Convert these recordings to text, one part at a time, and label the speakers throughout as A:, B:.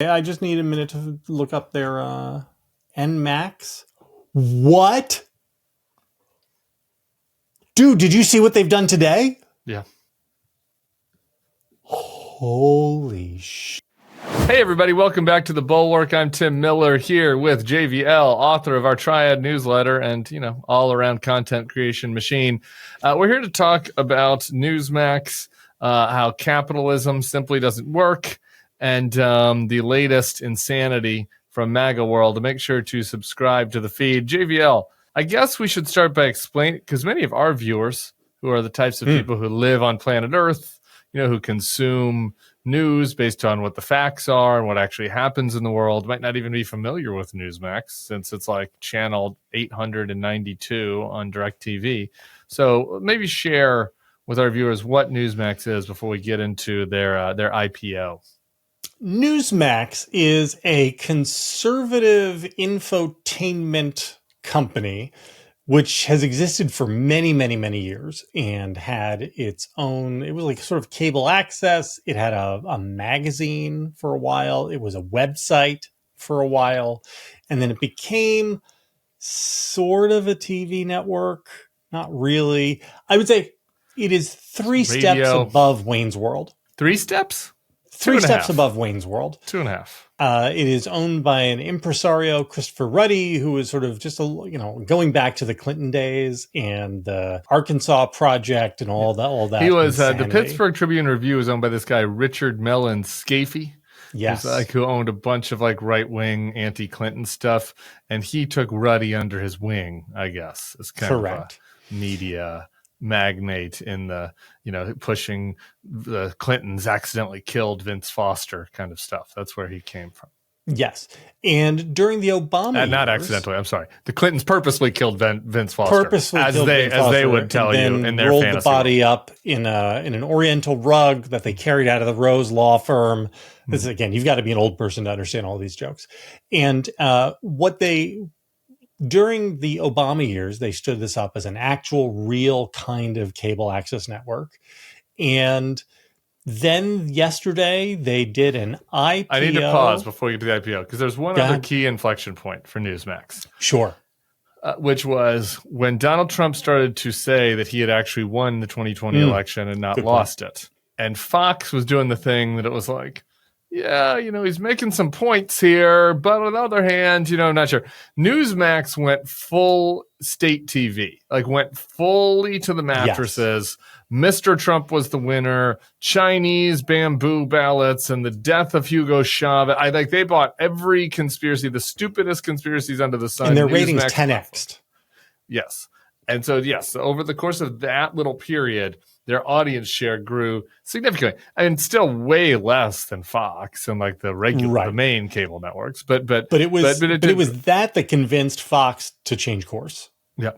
A: I just need a minute to look up their NMAX. What? Dude, did you see what they've done today?
B: Yeah.
A: Holy shit.
B: Hey, everybody. Welcome back to the Bulwark. I'm Tim Miller here with JVL, author of our Triad newsletter and, all-around content creation machine. We're here to talk about Newsmax, how capitalism simply doesn't work, and the latest insanity from MAGA world. Make sure to subscribe to the feed. JVL, I guess we should start by explaining, because many of our viewers, who are the types of people who live on planet Earth, who consume news based on what the facts are and what actually happens in the world, might not even be familiar with Newsmax, since it's like channel 892 on DirecTV. So maybe share with our viewers what Newsmax is before we get into their IPO.
A: Newsmax is a conservative infotainment company which has existed for many, many, many years and had its own, it was like sort of cable access. It had a magazine for a while. It was a website for a while. And then it became sort of a TV network. Not really. I would say it is three steps above Wayne's World.
B: 3 steps?
A: Three steps above Wayne's World.
B: 2.5.
A: It is owned by an impresario, Christopher Ruddy, who is sort of just going back to the Clinton days and the Arkansas Project and all that.
B: He was the Pittsburgh Tribune Review was owned by this guy Richard Mellon Scafee.
A: Yes,
B: who owned a bunch of right-wing anti-Clinton stuff, and he took Ruddy under his wing, I guess. It's kind of a media magnate in the, pushing the Clintons accidentally killed Vince Foster kind of stuff. That's where he came from.
A: Yes. And during the Obama years,
B: not accidentally, I'm sorry. The Clintons purposely killed Vince Foster. As they would tell you in their
A: rolled
B: fantasy
A: the body
B: world.
A: up in an oriental rug that they carried out of the Rose law firm. This is, again, you've got to be an old person to understand all these jokes. And during the Obama years, they stood this up as an actual, real kind of cable access network. And then yesterday, they did an IPO.
B: I need to pause before you do the IPO, because there's one other key inflection point for Newsmax.
A: Sure.
B: Which was when Donald Trump started to say that he had actually won the 2020 election and not lost it. And Fox was doing the thing that it was like, yeah, he's making some points here, but on the other hand, I'm not sure. Newsmax went full state TV, went fully to the mattresses. Yes. Mr. Trump was the winner, Chinese bamboo ballots, and the death of Hugo Chavez. They bought every conspiracy, the stupidest conspiracies under the sun.
A: And their ratings 10x'd.
B: Yes. And so, over the course of that little period, their audience share grew significantly, and still way less than Fox and the regular, the main cable networks. But it
A: was that convinced Fox to change course.
B: Yeah,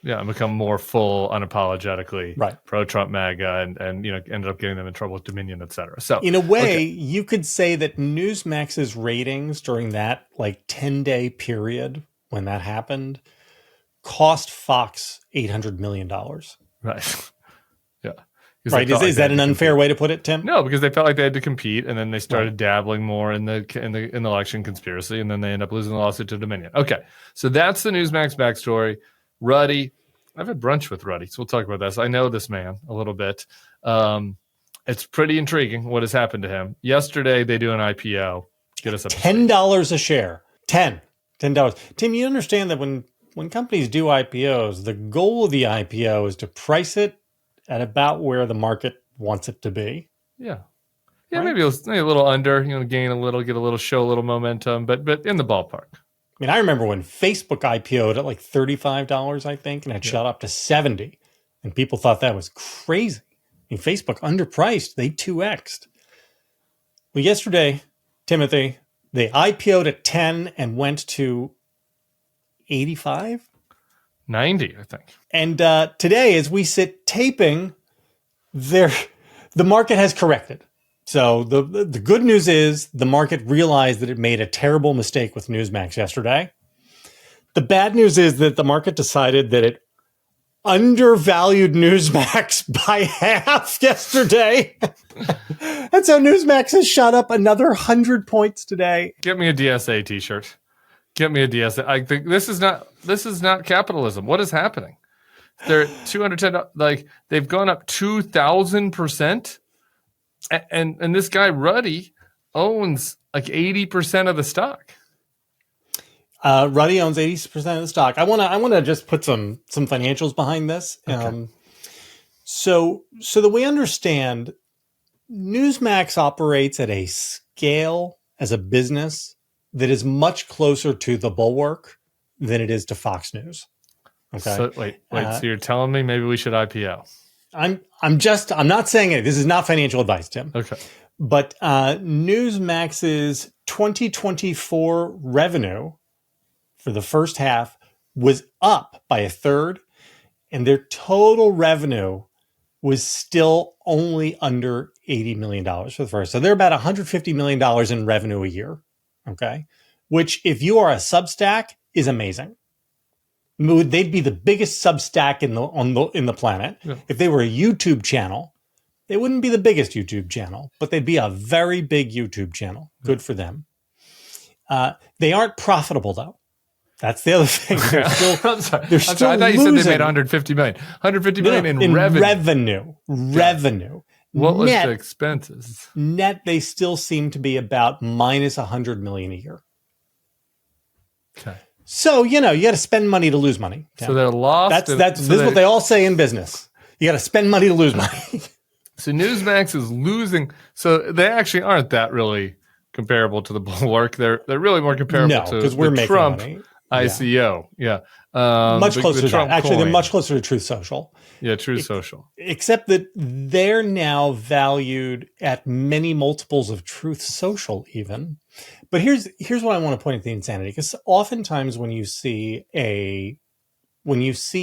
B: and become more full, unapologetically pro-Trump MAGA, and ended up getting them in trouble with Dominion, et cetera. So
A: in a way, you could say that Newsmax's ratings during that 10-day period when that happened cost Fox $800 million.
B: Right. Yeah.
A: Right. Is that an unfair way to put it, Tim?
B: No, because they felt like they had to compete, and then they started dabbling more in the election conspiracy, and then they end up losing the lawsuit to Dominion. Okay, so that's the Newsmax backstory. Ruddy, I've had brunch with Ruddy, so we'll talk about this. I know this man a little bit. It's pretty intriguing what has happened to him. Yesterday, they do an IPO. Get us up to
A: $10 a share. $10. Tim, you understand that when companies do IPOs, the goal of the IPO is to price it at about where the market wants it to be.
B: Yeah. Yeah, right? maybe a little under, gain a little, get a little, show a little momentum, but in the ballpark.
A: I mean, I remember when Facebook IPO'd at $35, I think, and it shot up to $70. And people thought that was crazy. I mean, Facebook underpriced. They 2x'd. Well, yesterday, Timothy, they IPO'd at 10 and went to 85?
B: 90, I think.
A: And today, as we sit taping, the market has corrected. So the good news is the market realized that it made a terrible mistake with Newsmax yesterday. The bad news is that the market decided that it undervalued Newsmax by half yesterday. And so Newsmax has shot up another 100 points today.
B: Get me a DSA t-shirt. Get me a DSA. I think this is not capitalism. What is happening? They're at 210, like they've gone up 2,000%. And this guy Ruddy owns like 80% of the stock.
A: Ruddy owns 80% of the stock. I want to just put some financials behind this.
B: Okay.
A: So that we understand, Newsmax operates at a scale as a business that is much closer to the Bulwark than it is to Fox News. Okay.
B: So, wait. So you're telling me maybe we should IPO?
A: I'm not saying it. This is not financial advice, Tim.
B: Okay.
A: But Newsmax's 2024 revenue for the first half was up by a third, and their total revenue was still only under $80 million for the first. So they're about $150 million in revenue a year. Okay. Which, if you are a Substack, is amazing. They'd be the biggest Substack in the planet. Yeah. If they were a YouTube channel, they wouldn't be the biggest YouTube channel, but they'd be a very big YouTube channel. Good for them. They aren't profitable, though. That's the other thing. They're still,
B: I thought you said they made 150 million. 150 million in revenue.
A: Revenue.
B: What was the expenses?
A: Net, they still seem to be about minus 100 million a year.
B: Okay.
A: So, you got to spend money to lose money.
B: So they're lost.
A: This is what they all say in business. You got to spend money to lose money.
B: So Newsmax is losing. So they actually aren't that really comparable to the Bulwark. They're really more comparable to the Trump money. ICO. Yeah.
A: Much closer to that. Actually, they're much closer to Truth Social.
B: Yeah, Truth Social.
A: Except that they're now valued at many multiples of Truth Social even. But here's what I want to point at the insanity, because oftentimes when you see a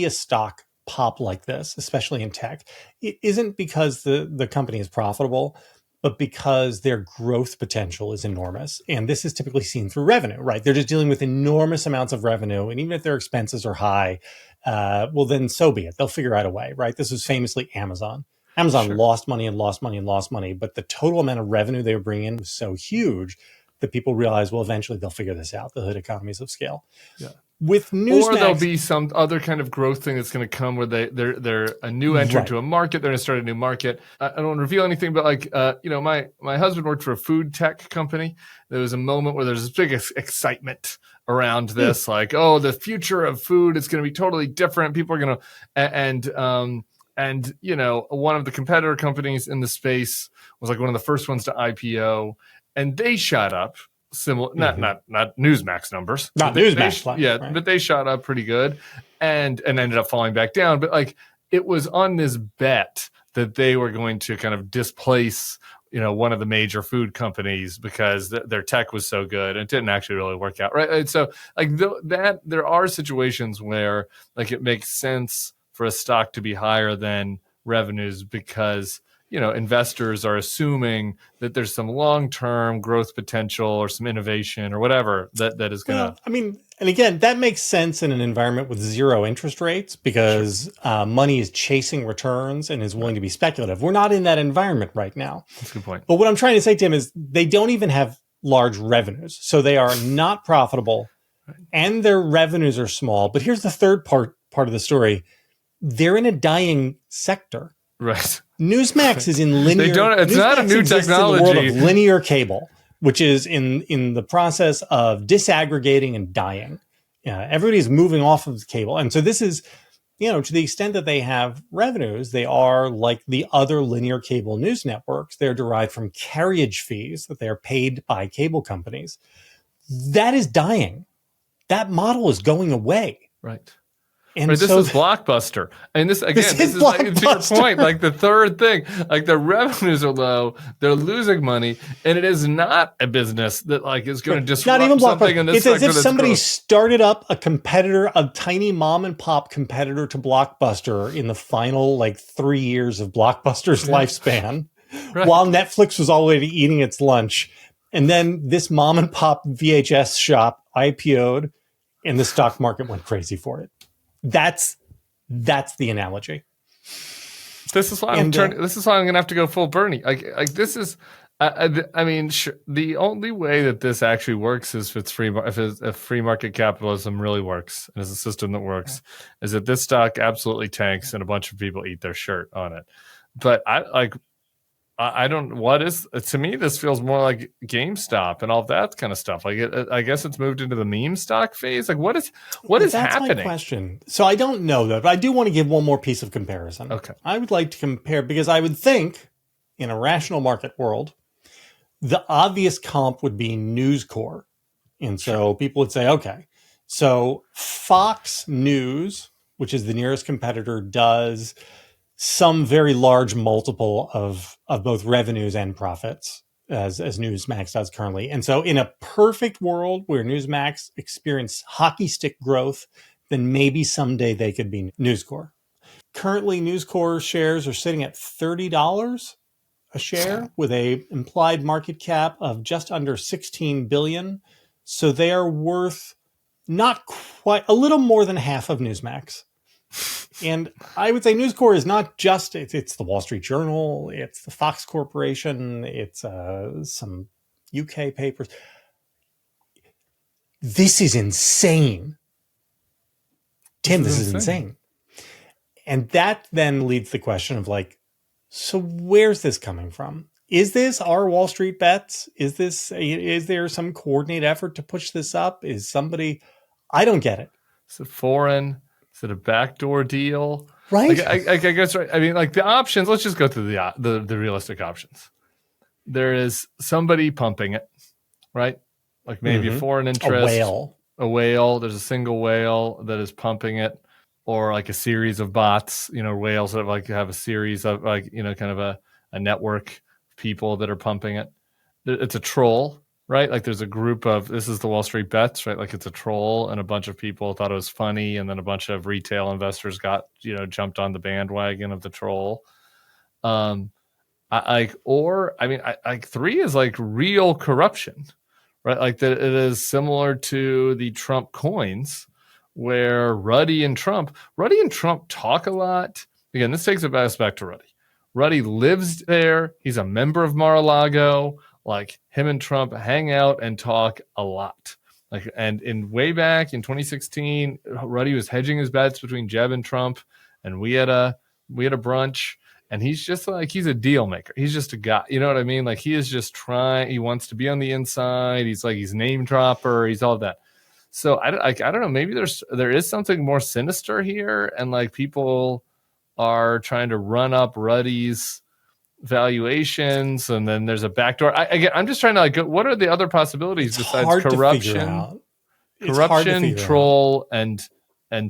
A: stock pop like this, especially in tech, it isn't because the company is profitable, but because their growth potential is enormous. And this is typically seen through revenue, right? They're just dealing with enormous amounts of revenue. And even if their expenses are high, well, then so be it. They'll figure out a way, right? This was famously Amazon. Amazon lost money and lost money and lost money, but the total amount of revenue they were bringing in was so huge that people realize, well, eventually they'll figure this out. They'll hit economies of scale. Yeah. With Newsmax,
B: or there'll be some other kind of growth thing that's going to come where they're a new entrant to a market. They're going to start a new market. I don't want to reveal anything, but my husband worked for a food tech company. There was a moment where there's this big excitement around this, like, oh, the future of food is going to be totally different. People are going to, and one of the competitor companies in the space was like one of the first ones to IPO, and they shot up. Similar, not Newsmax numbers,
A: not Newsmax, right.
B: But they shot up pretty good, and ended up falling back down. But like, it was on this bet that they were going to kind of displace, one of the major food companies because their tech was so good. And it didn't actually really work out, right? And so, like that, there are situations where like it makes sense for a stock to be higher than revenues because investors are assuming that there's some long-term growth potential or some innovation or whatever that is going to.
A: Well, I mean, and again, that makes sense in an environment with zero interest rates because money is chasing returns and is willing to be speculative. We're not in that environment right now.
B: That's a good point.
A: But what I'm trying to say, Tim, is they don't even have large revenues. So they are not profitable and their revenues are small. But here's the third part of the story. They're in a dying sector.
B: Right.
A: Newsmax is in linear.
B: It's not a new technology.
A: In the world of linear cable, which is in the process of disaggregating and dying. Everybody's moving off of the cable, and so this is, to the extent that they have revenues, they are like the other linear cable news networks. They're derived from carriage fees that they are paid by cable companies. That is dying. That model is going away.
B: Right. And this is Blockbuster. And this is like, to your point, like the third thing, like the revenues are low, they're losing money, and it is not a business that like is going to disrupt
A: not even
B: something in this
A: It's as if somebody started up a competitor, a tiny mom and pop competitor to Blockbuster in the final 3 years of Blockbuster's lifespan, while Netflix was already eating its lunch. And then this mom and pop VHS shop IPO'd and the stock market went crazy for it. That's That's the analogy.
B: This is why this is why I'm going to have to go full Bernie. Like this is. I mean, the only way that this actually works is if free market capitalism really works and is a system that works, is that this stock absolutely tanks and a bunch of people eat their shirt on it. But I don't. What is, to me? This feels more like GameStop and all that kind of stuff. Like I guess it's moved into the meme stock phase. Like what is
A: That's
B: happening?
A: That's my question. So I don't know that, but I do want to give one more piece of comparison.
B: Okay,
A: I would like to compare, because I would think in a rational market world, the obvious comp would be News Corp. And so people would say, okay, so Fox News, which is the nearest competitor, does some very large multiple of both revenues and profits as Newsmax does currently. And so in a perfect world where Newsmax experienced hockey stick growth, then maybe someday they could be News Corp. Currently, News Corp shares are sitting at $30 a share with a implied market cap of just under 16 billion. So they are worth not quite, a little more than half of Newsmax. And I would say News Corp is not just, it's the Wall Street Journal, it's the Fox Corporation, it's some UK papers. This is insane. Tim, this is insane. And that then leads the question of like, so where's this coming from? Is this our Wall Street bets? Is there some coordinated effort to push this up? Is somebody, I don't get it.
B: Is it foreign? Is it a backdoor deal?
A: Right.
B: I guess, right. I mean, like the options, let's just go through the realistic options. There is somebody pumping it, right? Like maybe a foreign interest. A whale. There's a single whale that is pumping it. Or like a series of bots, whales that have a series of kind of a network of people that are pumping it. It's a troll, right? Like there's a group of, this is the Wall Street bets, right? Like it's a troll and a bunch of people thought it was funny. And then a bunch of retail investors got, jumped on the bandwagon of the troll. Three is like real corruption, right? Like that it is similar to the Trump coins, where Ruddy and Trump talk a lot. Again, this takes us back to Ruddy. Ruddy lives there. He's a member of Mar-a-Lago. Like him and Trump hang out and talk a lot. Like, and way back in 2016, Ruddy was hedging his bets between Jeb and Trump, and we had a brunch. And he's just like, he's a deal maker. He's just a guy. You know what I mean? Like he is just trying. He wants to be on the inside. He's name dropper. He's all that. So I don't know. Maybe there is something more sinister here, and like people are trying to run up Ruddy's valuations, and then there's a backdoor. I'm just trying to like, what are the other possibilities besides corruption, troll, and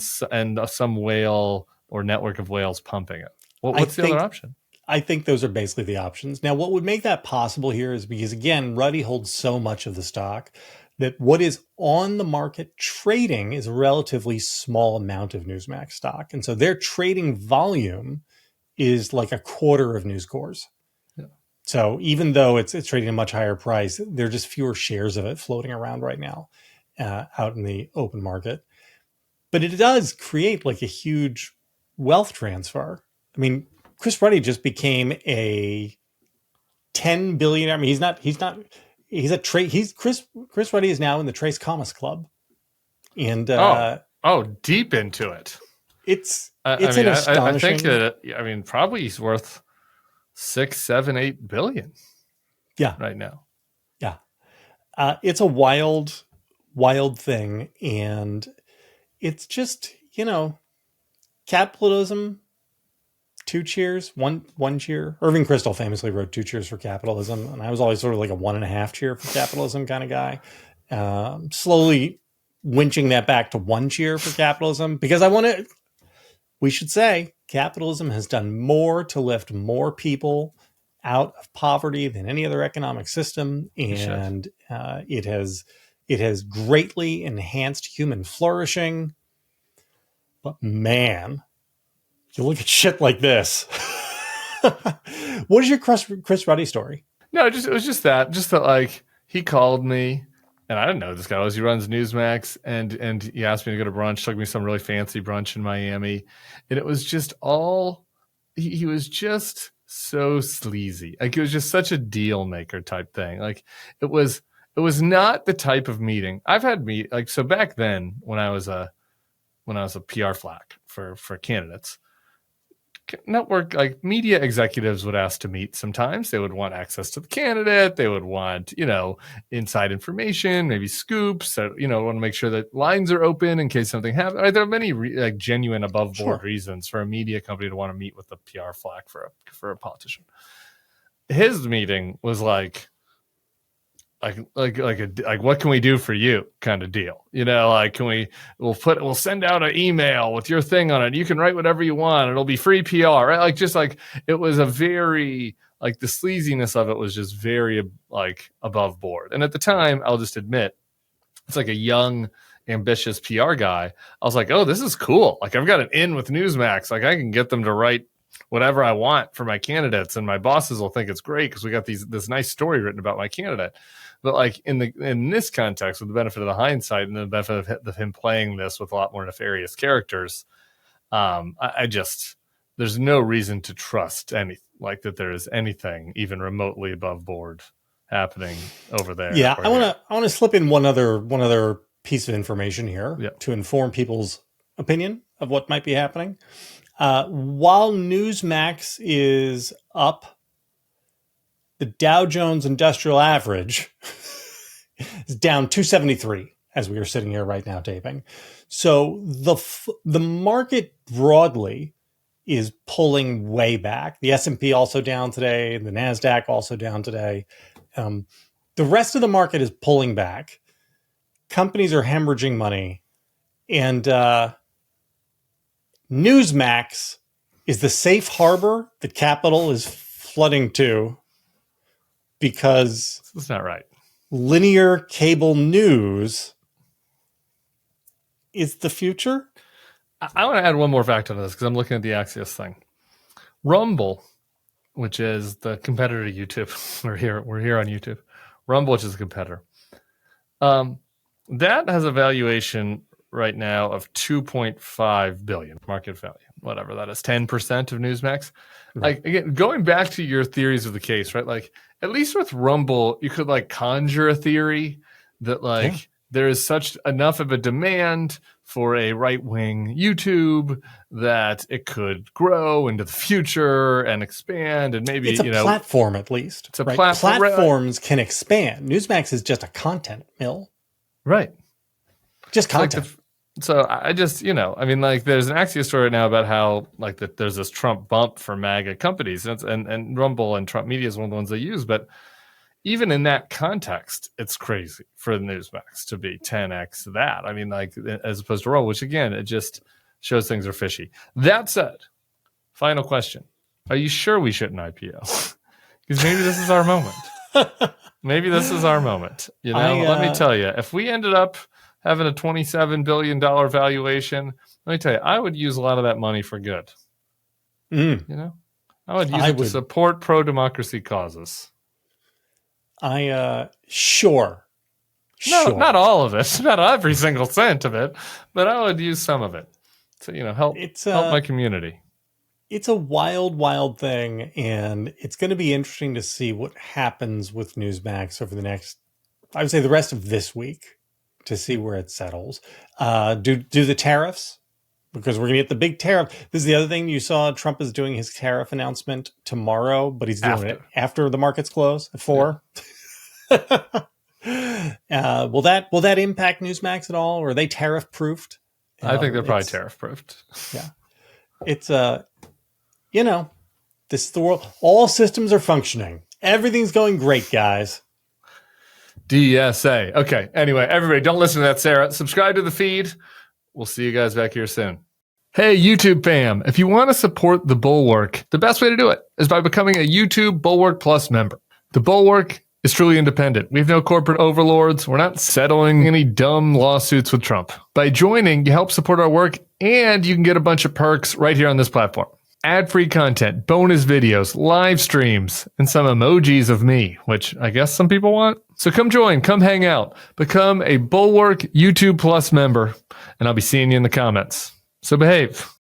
B: some whale or network of whales pumping it? What's the other option?
A: I think those are basically the options. Now, what would make that possible here is because, again, Ruddy holds so much of the stock that what is on the market trading is a relatively small amount of Newsmax stock. And so their trading volume is like a quarter of News Corp's. Yeah. So even though it's trading a much higher price, there are just fewer shares of it floating around right now out in the open market. But it does create like a huge wealth transfer. I mean, Chris Ruddy just became a 10 billion. I mean, Chris Ruddy is now in the Trace Thomas Club, and
B: deep into it.
A: It's an astonishing.
B: I think that probably he's worth 6, 7, 8 billion.
A: Yeah,
B: right now.
A: Yeah, it's a wild thing, and it's just capitalism. 2 cheers, one cheer. Irving Kristol famously wrote 2 cheers for capitalism, and I was always sort of like a 1.5 cheer for capitalism kind of guy. Slowly winching that back to 1 cheer for capitalism, because we should say capitalism has done more to lift more people out of poverty than any other economic system, and it has greatly enhanced human flourishing. But man, you look at shit like this. What is your Chris Ruddy story?
B: No, it was just that like he called me And I didn't know who this guy was. He runs Newsmax, and he asked me to go to brunch, took me some really fancy brunch in Miami. And it was just all, he was just so sleazy. Like, it was just such a deal maker type thing. Like, it was not the type of meeting I've had so back then when I was a PR flack for candidates, network, like, media executives would ask to meet. Sometimes they would want access to the candidate. They would want, inside information, maybe scoops, want to make sure that lines are open in case something happens. There are many genuine above board reasons for a media company to want to meet with a PR flack for a politician. His meeting was like what can we do for you kind of deal, we'll send out an email with your thing on it. You can write whatever you want. It'll be free PR, right? It was a very, the sleaziness of it was just very above board. And at the time, I'll just admit, it's like a young, ambitious PR guy. I was like, oh, this is cool. Like, I've got an in with Newsmax. Like, I can get them to write whatever I want for my candidates, and my bosses will think it's great because we got this nice story written about my candidate. But in this context, with the benefit of the hindsight and the benefit of him playing this with a lot more nefarious characters, there's no reason to trust that there is anything even remotely above board happening over there.
A: Yeah, I want to slip in one other piece of information here to inform people's opinion of what might be happening. While Newsmax is up, the Dow Jones Industrial Average is down 273 as we are sitting here right now taping. So the market broadly is pulling way back. The S&P also down today. The NASDAQ also down today. The rest of the market is pulling back. Companies are hemorrhaging money. And Newsmax is the safe harbor that capital is flooding to, because
B: that's not right.
A: Linear cable news is the future.
B: I want to add one more fact on this because I'm looking at the Axios thing. Rumble, which is the competitor to YouTube, we're here on YouTube. Rumble, which is a competitor, that has a valuation right now of 2.5 billion market value, whatever that is, 10% of Newsmax. Right. Again, going back to your theories of the case, right? At least with Rumble, you could conjure a theory that there is such enough of a demand for a right-wing YouTube that it could grow into the future and expand, and maybe
A: it's a platform, at least.
B: It's a platform.
A: Platforms can expand. Newsmax is just a content mill,
B: right?
A: Just content.
B: So I just, there's an Axios story right now about how that there's this Trump bump for MAGA companies, and Rumble and Trump Media is one of the ones they use. But even in that context, it's crazy for the Newsmax to be 10x that. As opposed to Rumble, which again, it just shows things are fishy. That said, final question: are you sure we shouldn't IPO? Because maybe this is our moment. Maybe this is our moment. Let me tell you, if we ended up having a $27 billion valuation, let me tell you, I would use a lot of that money for good. I would use it to support pro-democracy causes.
A: Sure.
B: No, not all of it, not every single cent of it, but I would use some of it to, help my community.
A: It's a wild, wild thing, and it's going to be interesting to see what happens with Newsmax over the next, I would say, the rest of this week, to see where it settles. Do the tariffs, because we're going to get the big tariff. This is the other thing you saw. Trump is doing his tariff announcement tomorrow, but he's doing it after the markets close at 4. Yeah. Will that impact Newsmax at all, or are they tariff proofed?
B: I think they're probably tariff proofed.
A: Yeah, it's this is the world. All systems are functioning. Everything's going great, guys.
B: DSA. Okay. Anyway, everybody, don't listen to that, Sarah. Subscribe to the feed. We'll see you guys back here soon. Hey, YouTube fam. If you want to support the Bulwark, the best way to do it is by becoming a YouTube Bulwark Plus member. The Bulwark is truly independent. We have no corporate overlords. We're not settling any dumb lawsuits with Trump. By joining, you help support our work, and you can get a bunch of perks right here on this platform. Ad-free content, bonus videos, live streams, and some emojis of me, which I guess some people want. So come join, come hang out, become a Bulwark YouTube Plus member, and I'll be seeing you in the comments. So behave.